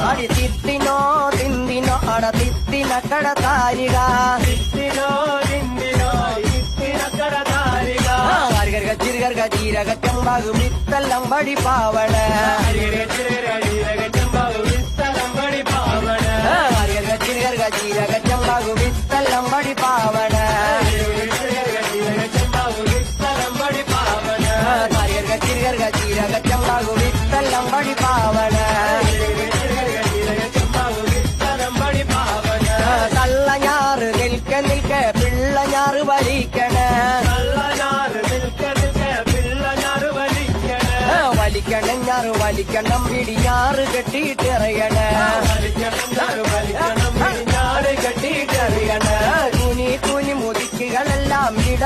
അടി തിത്തിനോ തിന്തിനോ അട തിത്തിനക്കട താരിക ചിരുകർഗ ജീരക ചെമ്പാകു വിത്തല്ലം വഴി പാവണ ചിരുകർഗ ജീരക ചെമ്പാകു വിത്തല്ലം വഴി പാവണ ചിരുകർഗ ജീരക ചെമ്പാകു വിത്തല്ലം വഴി പാവണ കള്ളഞ്ഞാറ് നിൽക്ക നിൽക്ക പിള്ളഞ്ഞാറ് വലിക്കണ വലിക്കണഞ്ഞാറ് വലിക്കണം പിടിഞ്ഞാറ് കെട്ടിയിട്ടെറിയണ കെട്ടിയിട്ടെറിയണ കുനി കുനി മുതിക്കുകളെല്ലാം ഇട